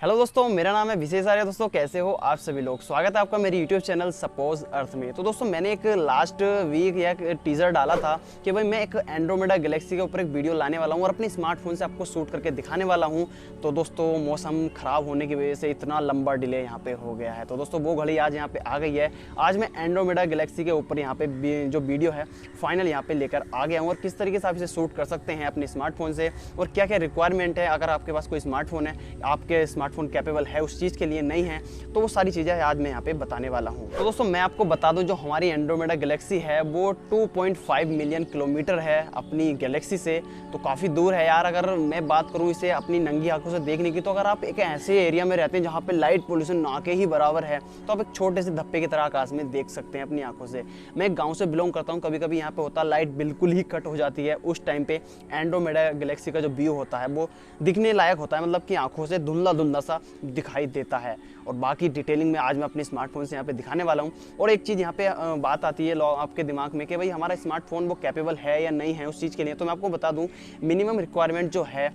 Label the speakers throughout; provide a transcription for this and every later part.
Speaker 1: Hello दोस्तों, मेरा नाम है विशेष आर्य। दोस्तों कैसे हो आप सभी लोग। स्वागत है आपका मेरे यूट्यूब चैनल सपोज अर्थ में। तो दोस्तों मैंने एक लास्ट वीक या टीजर डाला था कि भाई मैं एक एंड्रोमेडा गैलेक्सी के ऊपर एक वीडियो लाने वाला हूँ और अपने स्मार्टफोन से आपको शूट करके दिखाने वाला हूँ। तो दोस्तों मौसम ख़राब होने की वजह से इतना लंबा डिले यहाँ पे हो गया है। तो दोस्तों वो घड़ी आज यहाँ पे आ गई है। आज मैं एंड्रोमेडा गैलेक्सी के ऊपर यहाँ पे जो वीडियो है फाइनल यहाँ पे लेकर आ गया हूँ और किस तरीके से आप इसे शूट कर सकते हैं अपने स्मार्टफोन से और क्या क्या रिक्वायरमेंट है। अगर आपके पास कोई स्मार्टफोन है, आपके स्मार्टफोन कैपेबल है उस चीज़ के लिए, नहीं है तो वो सारी चीज़ें आज मैं यहाँ पे बताने वाला हूँ। तो दोस्तों मैं आपको बता दूं, जो हमारी एंड्रोमेडा गैलेक्सी है वो 2.5 मिलियन किलोमीटर है अपनी गैलेक्सी से, तो काफ़ी दूर है यार। अगर मैं बात करूँ इसे अपनी नंगी आंखों से देखने की, तो अगर आप एक ऐसे एरिया में रहते हैं जहाँ पे लाइट पोल्यूशन ना के ही बराबर है, तो आप एक छोटे से धब्बे की तरह आकाश में देख सकते हैं अपनी आंखों से। मैं एक गाँव से बिलोंग करता हूँ, कभी कभी यहाँ पे होता लाइट बिल्कुल ही कट हो जाती है। उस टाइम पे एंड्रोमेडा गैलेक्सी का जो व्यू होता है वो दिखने लायक होता है, मतलब कि आंखों से धुंधला धुंधला सा दिखाई देता है। और बाकी डिटेलिंग में आज मैं अपने स्मार्टफोन से यहाँ पे दिखाने वाला हूँ। और एक चीज़ यहाँ पे बात आती है आपके दिमाग में कि भाई हमारा स्मार्टफोन वो कैपेबल है या नहीं है उस चीज़ के लिए। तो मैं आपको बता दूँ मिनिमम रिक्वायरमेंट जो है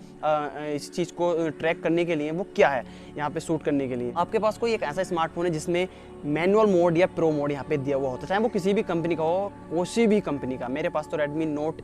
Speaker 1: इस चीज़ को ट्रैक करने के लिए वो क्या है। यहाँ पे शूट करने के लिए आपके पास कोई एक ऐसा स्मार्टफोन है जिसमें मैनुअल मोड या प्रो मोड यहाँ पे दिया हुआ होता है, चाहे वो किसी भी कंपनी का हो, किसी भी कंपनी का। मेरे पास तो रेडमी नोट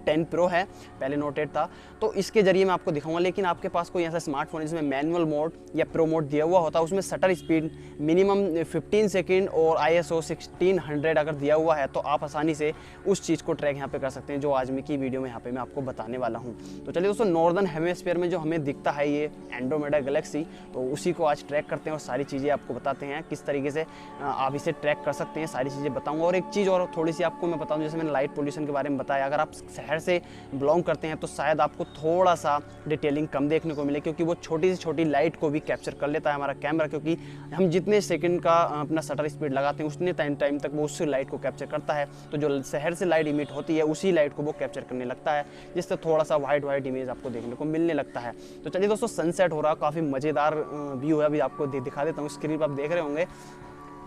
Speaker 1: 10 प्रो है, पहले नोट 8 था, तो इसके जरिए मैं आपको दिखाऊंगा। लेकिन आपके पास कोई ऐसा स्मार्टफोन है जिसमें मैनुअल मोड या प्रो मोड दिया हुआ होता है, उसमें शटर स्पीड मिनिमम 15 सेकेंड और ISO 1600 अगर दिया हुआ है, तो आप आसानी से उस चीज़ को ट्रैक यहाँ पे कर सकते हैं जो आज की वीडियो में यहाँ पे मैं आपको बताने वाला हूँ। तो चलिए दोस्तों, नॉर्दर्न हेमिस्फीयर में जो हमें दिखता है ये एंड्रोमेडा गैलेक्सी, तो उसी को आज ट्रैक करते हैं और सारी चीज़ें आपको बताते हैं किस तरीके से आप इसे ट्रैक कर सकते हैं, सारी चीज़ें बताऊँगा। और एक चीज़ और थोड़ी सी आपको मैं बताऊँ, जैसे मैंने लाइट पोल्यूशन के बारे में बताया, अगर आप शहर से बिलोंग करते हैं तो शायद आपको थोड़ा सा डिटेलिंग कम देखने को मिले, क्योंकि वो छोटी से छोटी लाइट को भी कैप्चर कर लेता है हमारा कैमरा। क्योंकि हम जितने सेकंड का अपना शटर स्पीड लगाते हैं उतने टाइम तक वो उस लाइट को कैप्चर करता है। तो जो शहर से लाइट इमिट होती है उसी लाइट को वो कैप्चर करने लगता है, जिससे थोड़ा सा वाइट इमेज आपको देखने को मिलने लगता है। तो चलिए दोस्तों, सनसेट हो रहा है, काफ़ी मज़ेदार व्यू है, अभी आपको दिखा देता हूँ। स्क्रीन पर आप देख रहे होंगे।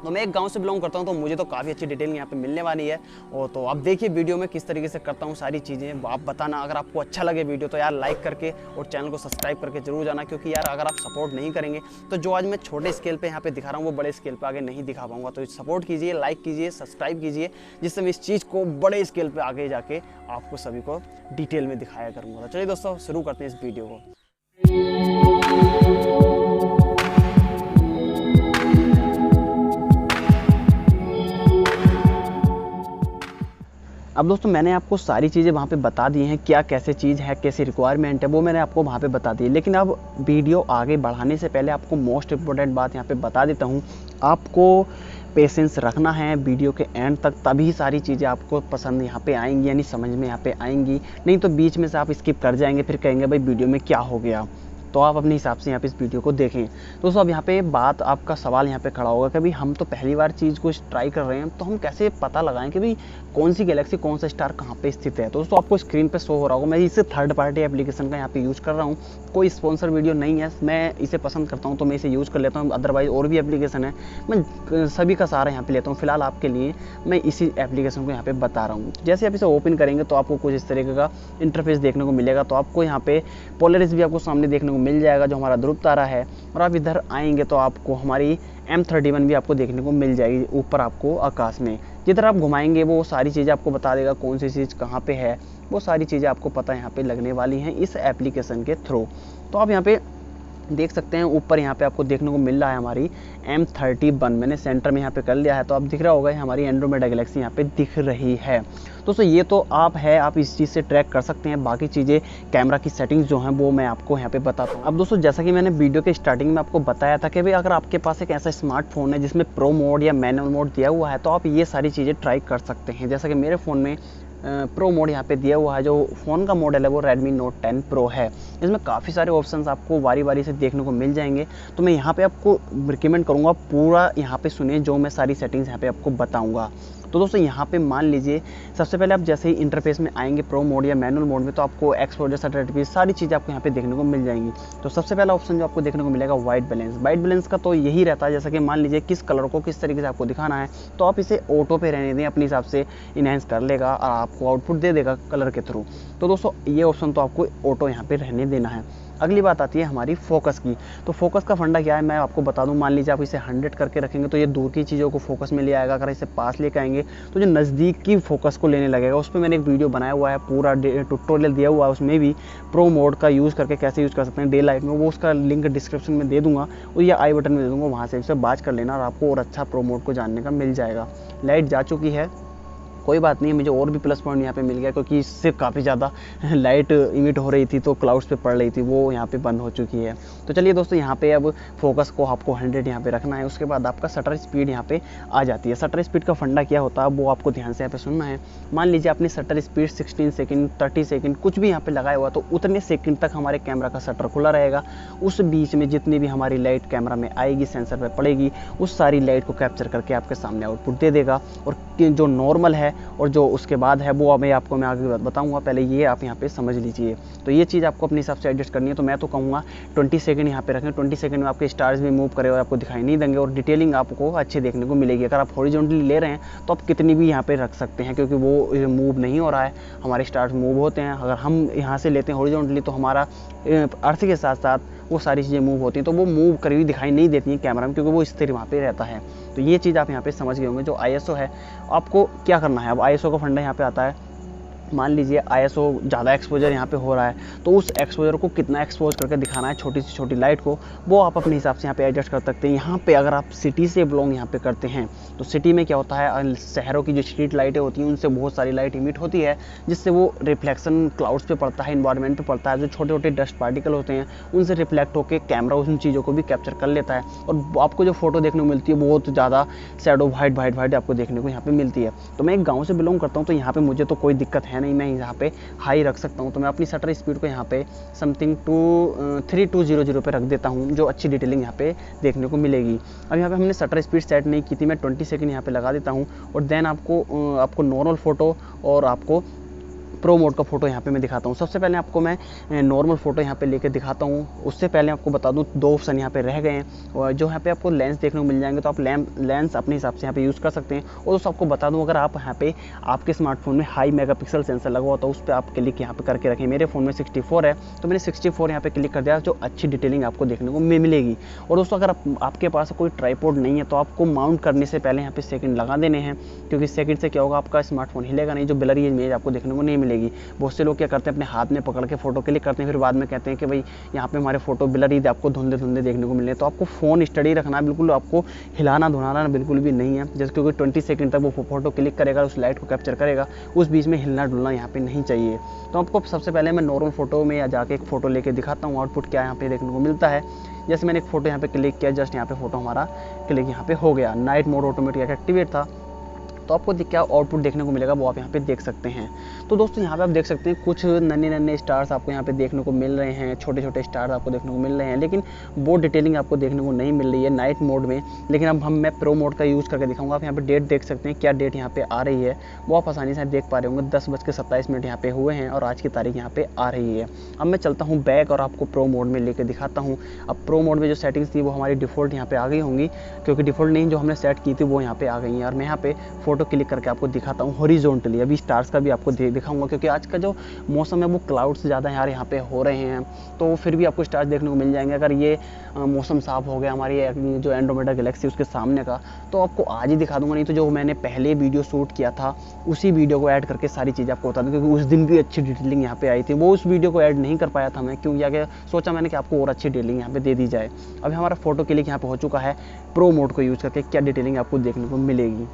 Speaker 1: तो मैं एक गांव से बिलोंग करता हूं, तो मुझे तो काफ़ी अच्छी डिटेल यहाँ पे मिलने वाली है। और तो आप देखिए वीडियो में किस तरीके से करता हूँ सारी चीज़ें, आप बताना। अगर आपको अच्छा लगे वीडियो तो यार लाइक करके और चैनल को सब्सक्राइब करके जरूर जाना, क्योंकि यार अगर आप सपोर्ट नहीं करेंगे तो जो आज मैं छोटे स्केल पे यहाँ पे दिखा रहा हूँ वो बड़े स्केल पे आगे नहीं दिखा पाऊंगा। तो सपोर्ट कीजिए, लाइक कीजिए, सब्सक्राइब कीजिए, जिससे मैं इस चीज़ को बड़े स्केल पर आगे जाके आपको सभी को डिटेल में दिखाया करूँगा। तो चलिए दोस्तों, शुरू करते हैं इस वीडियो को। अब दोस्तों मैंने आपको सारी चीज़ें वहाँ पे बता दी हैं, क्या कैसे चीज़ है, कैसी रिक्वायरमेंट है, वो मैंने आपको वहाँ पे बता दी है। लेकिन अब वीडियो आगे बढ़ाने से पहले आपको मोस्ट इम्पोर्टेंट बात यहाँ पे बता देता हूँ। आपको पेशेंस रखना है वीडियो के एंड तक, तभी सारी चीज़ें आपको पसंद यहाँ पे आएंगी, यानी समझ में यहाँ पे आएंगी। नहीं तो बीच में से आप स्किप कर जाएंगे, फिर कहेंगे भाई वीडियो में क्या हो गया। तो आप अपने हिसाब से यहाँ पे इस वीडियो को देखें। दोस्तों अब यहाँ पे बात, आपका सवाल यहाँ पे खड़ा होगा कि भाई हम तो पहली बार चीज़ को ट्राई कर रहे हैं, तो हम कैसे पता लगाएं कि भाई कौन सी गैलेक्सी, कौन सा स्टार कहाँ पे स्थित है। तो दोस्तों आपको स्क्रीन पे शो हो रहा होगा, मैं इसे थर्ड पार्टी एप्लीकेशन का यहाँ पे यूज़ कर रहा हूँ। कोई स्पॉन्सर वीडियो नहीं है, मैं इसे पसंद करता हूँ तो मैं इसे यूज़ कर लेता हूँ। अदरवाइज और भी एप्लीकेशन है, मैं सभी का सहारा यहाँ पे लेता हूँ। फिलहाल आपके लिए मैं इसी एप्लीकेशन को यहाँ पे बता रहा हूँ। जैसे आप इसे ओपन करेंगे तो आपको कुछ इस तरीके का इंटरफेस देखने को मिलेगा। तो आपको यहाँ पे पोलरिस भी आपको सामने देखने को मिल जाएगा, जो हमारा ध्रुव तारा है। और आप इधर आएंगे तो आपको हमारी M31 भी आपको देखने को मिल जाएगी ऊपर आपको आकाश में। जिधर आप घुमाएंगे वो सारी चीज़ें आपको बता देगा, कौन सी चीज़ कहाँ पे है, वो सारी चीज़ें आपको पता यहाँ पे लगने वाली हैं इस एप्लीकेशन के थ्रू। तो आप यहाँ पे देख सकते हैं ऊपर यहाँ पे आपको देखने को मिल रहा है हमारी M31, मैंने सेंटर में यहाँ पे कर लिया है। तो आप दिख रहा होगा हमारी एंड्रोमेडा गैलेक्सी यहाँ पे दिख रही है। दोस्तों ये तो आप इस चीज़ से ट्रैक कर सकते हैं। बाकी चीज़ें, कैमरा की सेटिंग्स जो हैं वो मैं आपको यहाँ पे बताता हूँ। अब दोस्तों जैसा कि मैंने वीडियो के स्टार्टिंग में आपको बताया था कि भाई अगर आपके पास एक ऐसा स्मार्टफोन है जिसमें प्रो मोड या मैनुअल मोड दिया हुआ है, तो आप ये सारी चीज़ें ट्राई कर सकते हैं। जैसा कि मेरे फ़ोन में प्रो मोड यहाँ पे दिया हुआ है। जो फ़ोन का मॉडल है वो रेडमी नोट 10 प्रो है। इसमें काफ़ी सारे ऑप्शंस आपको बारी बारी से देखने को मिल जाएंगे। तो मैं यहाँ पे आपको रिकमेंड करूँगा पूरा यहाँ पे सुनिए, जो मैं सारी सेटिंग्स यहाँ पे आपको बताऊँगा। तो दोस्तों यहाँ पे मान लीजिए सबसे पहले आप जैसे ही इंटरफेस में आएंगे प्रो मोड या मैनुअल मोड में, तो आपको एक्सपोजर, शटर स्पीड, सारी चीज़ें आपको यहाँ पे देखने को मिल जाएंगी। तो सबसे पहला ऑप्शन जो आपको देखने को मिलेगा वाइट बैलेंस। वाइट बैलेंस का तो यही रहता है, जैसा कि मान लीजिए किस कलर को किस तरीके से आपको दिखाना है, तो आप इसे ऑटो पे रहने दें, अपने हिसाब से इनहेंस कर लेगा और आपको आउटपुट दे देगा कलर के थ्रू। तो दोस्तों ये ऑप्शन तो आपको ऑटो यहाँ पे रहने देना है। अगली बात आती है हमारी फोकस की। तो फोकस का फंडा क्या है मैं आपको बता दूं। मान लीजिए आप इसे 100 करके रखेंगे तो ये दूर की चीज़ों को फोकस में ले आएगा। अगर इसे पास लेकर आएंगे तो जो नज़दीक की फोकस को लेने लगेगा। उस पर मैंने एक वीडियो बनाया हुआ है, पूरा ट्यूटोरियल दिया हुआ है, उसमें भी प्रो मोड का यूज़ करके कैसे यूज़ कर सकते हैं डे लाइट में। वो उसका लिंक डिस्क्रिप्शन में दे दूँगा और या आई बटन में दे दूँगा, वहाँ से उसे बात कर लेना और आपको और अच्छा प्रो मोड को जानने का मिल जाएगा। लाइट जा चुकी है, कोई बात नहीं, मुझे और भी प्लस पॉइंट यहाँ पे मिल गया क्योंकि इससे काफ़ी ज़्यादा लाइट इमिट हो रही थी तो क्लाउड्स पे पड़ रही थी, वो यहाँ पे बंद हो चुकी है। तो चलिए दोस्तों, यहाँ पे अब फोकस को आपको 100 यहाँ पे रखना है। उसके बाद आपका शटर स्पीड यहाँ पे आ जाती है। शटर स्पीड का फंडा क्या होता है वो आपको ध्यान से यहाँ पे सुनना है। मान लीजिए आपने शटर स्पीड 16 सेकेंड 30 सेकेंड कुछ भी यहाँ पे लगाया हुआ, तो उतने सेकेंड तक हमारे कैमरा का शटर खुला रहेगा। उस बीच में जितनी भी हमारी लाइट कैमरा में आएगी, सेंसर पर पड़ेगी, उस सारी लाइट को कैप्चर करके आपके सामने आउटपुट दे देगा। और जो नॉर्मल है और जो उसके बाद है वो मैं आगे बताऊंगा, पहले ये आप यहाँ पे समझ लीजिए। तो ये चीज़ आपको अपने हिसाब से एडजस्ट करनी है। तो मैं तो कहूँगा 20 सेकंड यहाँ पे रखें। 20 सेकंड में आपके स्टार्स भी मूव करे और आपको दिखाई नहीं देंगे और डिटेलिंग आपको अच्छी देखने को मिलेगी। अगर आप हॉरिजॉन्टली ले रहे हैं तो आप कितनी भी यहाँ पे रख सकते हैं क्योंकि वो मूव नहीं हो रहा है, हमारे स्टार्स मूव होते हैं। अगर हम यहाँ से लेते हैं हॉरिजॉन्टली तो हमारा अर्थ के साथ साथ वो सारी चीज़ें मूव होती हैं, तो वो मूव करी हुई दिखाई नहीं देती हैं कैमरा में क्योंकि वो स्थिर वहाँ पे रहता है। तो ये चीज़ आप यहाँ पे समझ गए होंगे। जो ISO है आपको क्या करना है, अब ISO का फंडा यहाँ पे आता है। मान लीजिए ISO ज़्यादा एक्सपोजर यहाँ पे हो रहा है तो उस एक्सपोजर को कितना एक्सपोज करके दिखाना है छोटी से छोटी लाइट को, वो आप अपने हिसाब से यहाँ पे एडजस्ट कर सकते हैं। यहाँ पे अगर आप सिटी से ब्लॉग यहाँ पे करते हैं तो सिटी में क्या होता है, शहरों की जो स्ट्रीट लाइटें होती हैं उनसे बहुत सारी लाइट इमिट होती है जिससे वो रिफ्लेक्शन क्लाउड्स पे पड़ता है, इन्वायरमेंट पे पड़ता है। जो छोटे छोटे डस्ट पार्टिकल होते हैं उनसे रिफ्लेक्ट होकर कैमरा उन चीज़ों को भी कैप्चर कर लेता है और आपको जो फोटो देखने को मिलती है बहुत ज़्यादा शैडो वाइट आपको देखने को यहाँ पे मिलती है। तो मैं एक गाँव से बिलोंग करता हूँ तो यहाँ पे मुझे तो कोई दिक्कत है नहीं, मैं यहाँ पे हाई रख सकता हूँ। तो मैं अपनी शटर स्पीड को यहाँ पे समथिंग 3200 पे रख देता हूँ, जो अच्छी डिटेलिंग यहाँ पे देखने को मिलेगी। अब यहाँ पे हमने शटर स्पीड सेट नहीं की थी, मैं 20 सेकंड यहाँ पे लगा देता हूँ और देन आपको नॉर्मल फोटो और आपको प्रो मोड का फोटो यहाँ पे मैं दिखाता हूँ। सबसे पहले आपको मैं नॉर्मल फोटो यहाँ पे लेके दिखाता हूँ। उससे पहले आपको बता दूँ 2 ऑप्शन यहाँ पे रह गए हैं और जो यहाँ पे आपको लेंस देखने को मिल जाएंगे, तो आप लेंस अपने हिसाब से यहाँ पे यूज़ कर सकते हैं। और दोस्तों आपको बता दूँ, अगर आप यहाँ पे आपके स्मार्टफोन में हाई मेगापिक्सल सेंसर लगा हुआ तो उस पर आप क्लिक यहाँ पे करके रखें। मेरे फ़ोन में 64 है तो मैंने 64 यहाँ पे क्लिक कर दिया, जो अच्छी डिटेलिंग आपको देखने को मिलेगी। और दोस्तों अगर आपके पास कोई ट्राइपॉड नहीं है तो आपको माउंट करने से पहले यहाँ पे सेकंड लगा देने हैं, क्योंकि सेकंड से क्या होगा, आपका स्मार्टफोन हिलेगा नहीं, जो ब्लरी इमेज आपको देखने को नहीं मिलेगी। बहुत से लोग क्या करते हैं, अपने हाथ में पकड़ के फोटो क्लिक करते हैं, फिर बाद में कहते हैं कि भाई यहाँ पे हमारे फोटो ब्लरी आपको धुंधले धुंधले देखने को मिल रहे हैं। तो आपको फ़ोन स्टडी रखना, बिल्कुल आपको हिलाना धुलाना बिल्कुल भी नहीं है। जैसे क्योंकि 20 सेकंड तक वो फोटो क्लिक करेगा, उस लाइट को कैप्चर करेगा, उस बीच में हिलना डुलना यहाँ पे नहीं चाहिए। तो आपको सबसे पहले मैं नॉर्मल फोटो में या जाके एक फ़ोटो लेके दिखाता हूँ आउटपुट क्या यहाँ पे देखने को मिलता है। जैसे मैंने एक फ़ोटो यहाँ पे क्लिक किया, जस्ट यहाँ पे फोटो हमारा क्लिक यहाँ पे हो गया, नाइट मोड ऑटोमेटिक एक्टिवेट था। तो आपको क्या आउटपुट देखने को मिलेगा वो आप यहाँ पे देख सकते हैं। तो दोस्तों यहाँ पे आप देख सकते हैं कुछ नन्हे नन्हे स्टार्स आपको यहाँ पे देखने को मिल रहे हैं, छोटे छोटे स्टार्स आपको देखने को मिल रहे हैं, लेकिन वो डिटेलिंग आपको देखने को नहीं मिल रही है नाइट मोड में। लेकिन अब मैं प्रो मोड का यूज़ करके दिखाऊंगा। आप यहाँ पे डेट देख सकते हैं, क्या डेट यहाँ पे आ रही है वो आप आसानी से देख पा रहे होंगे। 10:27 यहाँ पे हुए हैं और आज की तारीख यहाँ पे आ रही है। अब मैं चलता हूँ बैक और आपको प्रो मोड में लेकर दिखाता हूँ। अब प्रो मोड में जो सेटिंग्स थी वो हमारी डिफ़ॉल्ट यहाँ पे आ गई होंगी, क्योंकि डिफ़ॉल्ट नहीं, जो हमने सेट की थी वो यहाँ पे आ गई हैं। और मैं यहाँ पे फोटो क्लिक करके आपको दिखाता हूँ हॉरिजॉन्टली। अभी स्टार्स का भी आपको दिखाऊंगा, क्योंकि आज का जो मौसम है वो क्लाउड्स ज़्यादा यार यहाँ पे हो रहे हैं, तो फिर भी आपको स्टार्स देखने को मिल जाएंगे। अगर ये मौसम साफ हो गया हमारी जो एंड्रोमेडा गैलेक्सी उसके सामने का, तो आपको आज ही दिखा दूंगा। नहीं तो जो मैंने पहले वीडियो शूट किया था उसी वीडियो को ऐड करके सारी चीज़ आपको बता दूँ, क्योंकि उस दिन भी अच्छी डिटेलिंग यहाँ पे आई थी। वो उस वीडियो को ऐड नहीं कर पाया था मैं, क्यों क्या सोचा मैंने कि आपको और अच्छी डिटेलिंग यहाँ पे दे दी जाए। अभी हमारा फोटो क्लिक यहाँ पे हो चुका है। प्रो मोड को यूज़ करके क्या डिटेलिंग आपको देखने को मिलेगी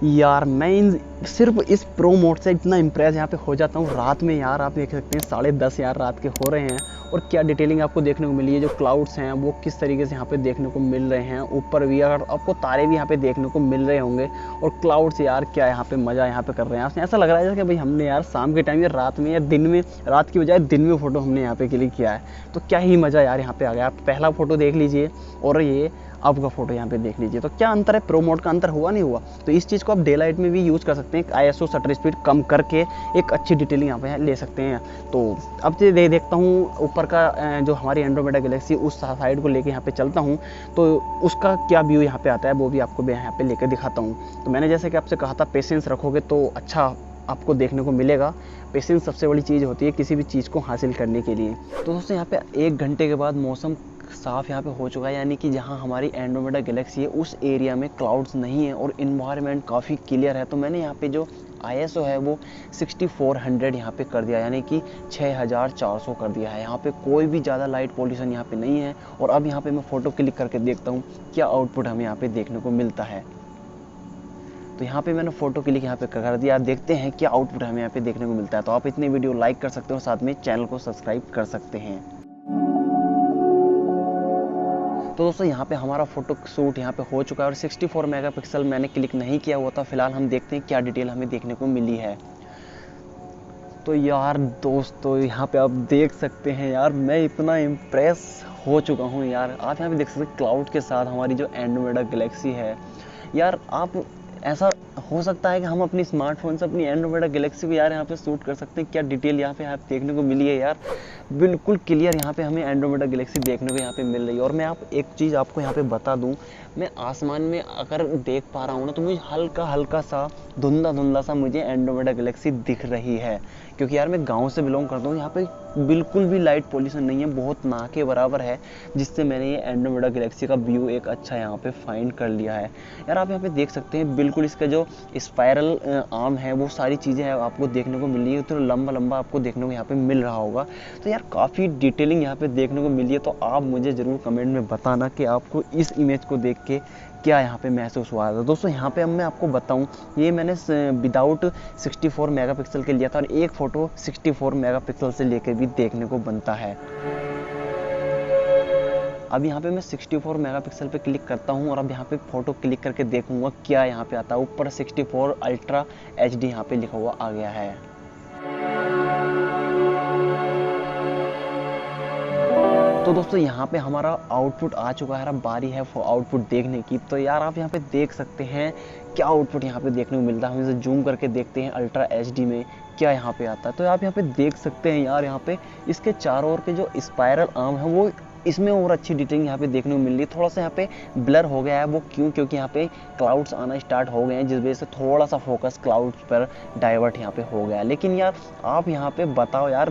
Speaker 1: यार, मैं सिर्फ इस प्रो मोड से इतना इम्प्रेस यहाँ पे हो जाता हूँ। रात में यार आप देख सकते हैं 10:30 यार रात के हो रहे हैं और क्या डिटेलिंग आपको देखने को मिली है। जो क्लाउड्स हैं वो किस तरीके से यहाँ पे देखने को मिल रहे हैं, ऊपर भी अगर आपको तारे भी यहाँ पे देखने को मिल रहे होंगे, और क्लाउड्स यार क्या यहाँ पे मज़ा यहाँ पे कर रहे हैं। आपने ऐसा लग रहा है कि भाई हमने यार शाम के टाइम या रात में या दिन में, रात की बजाय दिन में फ़ोटो हमने यहाँ पे क्लिक किया है। तो क्या ही मज़ा यार यहाँ पे आ गया। आप पहला फ़ोटो देख लीजिए और ये अब का फोटो यहाँ पे देख लीजिए। तो क्या अंतर है, प्रो मोड का अंतर हुआ नहीं हुआ। तो इस चीज़ को आप डे लाइट में भी यूज़ कर सकते हैं। ISO शटर स्पीड कम करके एक अच्छी डिटेलिंग यहाँ पे ले सकते हैं। तो अब देखता हूँ ऊपर का जो हमारी एंड्रोमेडा गैलेक्सी उस साइड को लेके यहाँ पे चलता हूँ, तो उसका क्या व्यू यहाँ पे आता है वो भी आपको मैं यहाँ पे लेकर दिखाता हूँ। तो मैंने जैसे कि आपसे कहा था पेशेंस रखोगे तो अच्छा आपको देखने को मिलेगा। पेशेंस सबसे बड़ी चीज़ होती है किसी भी चीज़ को हासिल करने के लिए। तो दोस्तों यहाँ पे 1 घंटे के बाद मौसम साफ़ यहाँ पे हो चुका है, यानी कि जहाँ हमारी एंड्रोमेडा गैलेक्सी है उस एरिया में क्लाउड्स नहीं है और इन्वायरमेंट काफ़ी क्लियर है। तो मैंने यहाँ पे जो ISO है वो 6400 यहाँ पे कर दिया, यानी कि 6400 कर दिया है। यहाँ पे कोई भी ज़्यादा लाइट पॉल्यूशन यहाँ पे नहीं है। और अब यहाँ पे मैं फ़ोटो क्लिक करके देखता हूँ क्या आउटपुट हमें यहाँ पे देखने को मिलता है। तो यहाँ पे मैंने फ़ोटो क्लिक यहाँ पे कर दिया। देखते हैं क्या आउटपुट हमें यहाँ पे देखने को मिलता है। तो आप इतने वीडियो लाइक कर सकते हो, साथ में चैनल को सब्सक्राइब कर सकते हैं। तो दोस्तों यहाँ पे हमारा फ़ोटो शूट यहाँ पे हो चुका है और 64 मेगापिक्सल मैंने क्लिक नहीं किया हुआ था। फिलहाल हम देखते हैं क्या डिटेल हमें देखने को मिली है। तो यार दोस्तों यहाँ पे आप देख सकते हैं यार, मैं इतना इम्प्रेस हो चुका हूँ यार। आप यहाँ पे देख सकते हैं क्लाउड के साथ हमारी जो एंड्रोमेडा गैलेक्सी है। यार आप ऐसा हो सकता है कि हम अपनी स्मार्टफोन से अपनी एंड्रोमेडा गैलेक्सी को यार यहाँ पे शूट कर सकते हैं। क्या डिटेल यहाँ पे आप देखने को मिली है यार, बिल्कुल क्लियर यहाँ पे हमें एंड्रोमेडा गैलेक्सी देखने को यहाँ पे मिल रही है। और मैं एक चीज़ आपको यहाँ पे बता दूँ, मैं आसमान में अगर देख पा रहा हूँ ना तो मुझे हल्का हल्का सा धुंधला सा मुझे एंड्रोमेडा गैलेक्सी दिख रही है। क्योंकि यार मैं गाँव से बिलोंग करता हूँ, यहाँ पे बिल्कुल भी लाइट पॉल्यूशन नहीं है, बहुत ना के बराबर है, जिससे मैंने ये एंड्रोमेडा गैलेक्सी का व्यू एक अच्छा यहाँ पे फाइंड कर लिया है। यार आप यहाँ पे देख सकते हैं बिल्कुल इसका जो स्पाइरल आर्म है वो सारी चीज़ें आपको देखने को मिल रही है। तो लंबा लंबा आपको देखने को यहाँ पे मिल रहा होगा। तो यार काफ़ी डिटेलिंग यहाँ पे देखने को मिली है। तो आप मुझे ज़रूर कमेंट में बताना कि आपको इस इमेज को देख के क्या यहाँ पे महसूस हुआ था। दोस्तों यहाँ पे अब मैं आपको बताऊँ, ये मैंने विदाउट 64 मेगापिक्सल के लिया था और एक फ़ोटो 64 मेगापिक्सल से लेकर भी देखने को बनता है। अब यहाँ पे मैं 64 मेगापिक्सल पे क्लिक करता हूँ और अब यहाँ पे फ़ोटो क्लिक करके देखूंगा क्या यहाँ पे आता है। ऊपर 64 अल्ट्रा HD यहाँ पे लिखा हुआ आ गया है। तो दोस्तों यहाँ पे हमारा आउटपुट आ चुका है। अब बारी है आउटपुट देखने की। तो यार आप यहाँ पे देख सकते हैं क्या आउटपुट यहाँ पे देखने को मिलता है। हम इसे जूम करके देखते हैं अल्ट्रा HD में क्या यहाँ पे आता है। तो आप यहाँ पे देख सकते हैं यार, यहाँ पे इसके चारों ओर के जो स्पाइरल आर्म है वो इसमें और अच्छी डिटेलिंग यहाँ पे देखने को मिल रही है। थोड़ा सा यहाँ पे ब्लर हो गया है, वो क्यों? क्योंकि यहाँ पे क्लाउड्स आना स्टार्ट हो गए हैं, जिस वजह से थोड़ा सा फोकस क्लाउड्स पर डाइवर्ट यहाँ पे हो गया। लेकिन यार आप यहाँ पे बताओ यार,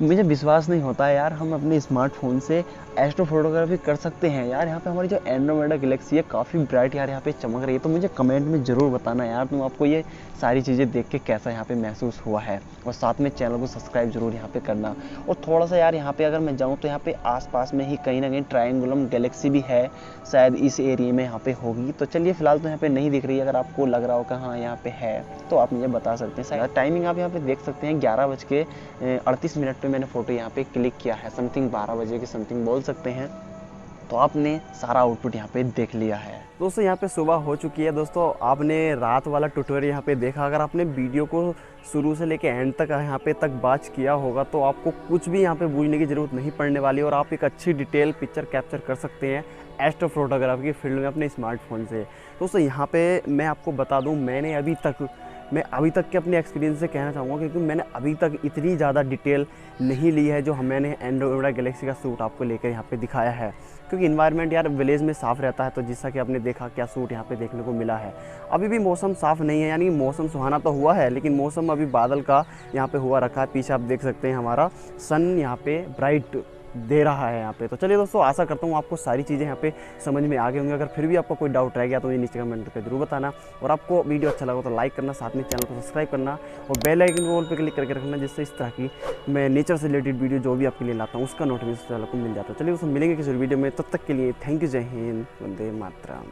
Speaker 1: मुझे विश्वास नहीं होता है यार, हम अपने स्मार्टफोन से एस्ट्रो फोटोग्राफी कर सकते हैं यार। यहाँ पे हमारी जो एंड्रोमेडा गैलेक्सी है काफ़ी ब्राइट यार यहाँ पे चमक रही है। तो मुझे कमेंट में ज़रूर बताना यार तुम आपको ये सारी चीज़ें देख के कैसा यहाँ पे महसूस हुआ है। और साथ में चैनल को सब्सक्राइब जरूर यहाँ पे करना। और थोड़ा सा यार यहाँ पे अगर मैं जाऊँ तो यहाँ पे आसपास में ही कहीं ना कहीं ट्रायंगुलम गैलेक्सी भी है, शायद इस एरिया में यहाँ पे होगी। तो चलिए फिलहाल तो यहाँ पे नहीं दिख रही है। अगर आपको लग रहा हो कि हाँ यहाँ पे है तो आप मुझे बता सकते हैं। शायद टाइमिंग आप यहाँ पे देख सकते हैं 11:38 पे मैंने फ़ोटो यहाँ पे क्लिक किया है। समथिंग 12 बजे के समथिंग बोल सकते हैं। तो आपने सारा आउटपुट यहाँ पे देख लिया है। दोस्तों यहाँ पे सुबह हो चुकी है। दोस्तों आपने रात वाला ट्यूटोरियल यहाँ पे देखा। अगर आपने वीडियो को शुरू से लेके एंड तक यहाँ पे तक वॉच किया होगा तो आपको कुछ भी यहाँ पे बूझने की ज़रूरत नहीं पड़ने वाली और आप एक अच्छी डिटेल पिक्चर कैप्चर कर सकते हैं एस्ट्रो फोटोग्राफी की फील्ड में अपने स्मार्टफोन से। दोस्तों यहाँ पे मैं आपको बता दूँ, मैं अभी तक के अपने एक्सपीरियंस से कहना चाहूँगा, क्योंकि मैंने अभी तक इतनी ज़्यादा डिटेल नहीं ली है जो मैंने एंड्रोमेडा गैलेक्सी का शूट आपको लेकर यहाँ पे दिखाया है। क्योंकि इन्वायरमेंट यार विलेज में साफ़ रहता है, तो जैसा कि आपने देखा क्या शूट यहाँ पे देखने को मिला है। अभी भी मौसम साफ़ नहीं है, यानी मौसम सुहाना तो हुआ है लेकिन मौसम अभी बादल का यहाँ पे हुआ रखा है। पीछे आप देख सकते हैं हमारा सन यहाँ पे ब्राइट दे रहा है यहाँ पे। तो चलिए दोस्तों, आशा करता हूँ आपको सारी चीज़ें यहाँ पे समझ में आ गई होंगी। अगर फिर भी आपको कोई डाउट रह गया तो मुझे नीचे कमेंट करके जरूर बताना। और आपको वीडियो अच्छा लगा तो लाइक करना, साथ में चैनल को सब्सक्राइब करना और बेल आइकन को ऑल पे क्लिक करके रखना, जिससे इस तरह की मैं नेचर से रिलेटेड वीडियो जो भी आपके लिए लाता हूँ उसका नोटिफिकेशन आपको मिल जाता है। चलिए दोस्तों, मिलेंगे किसी वीडियो में, तब तक के लिए थैंक यू, जय हिंद, वंदे मातरम।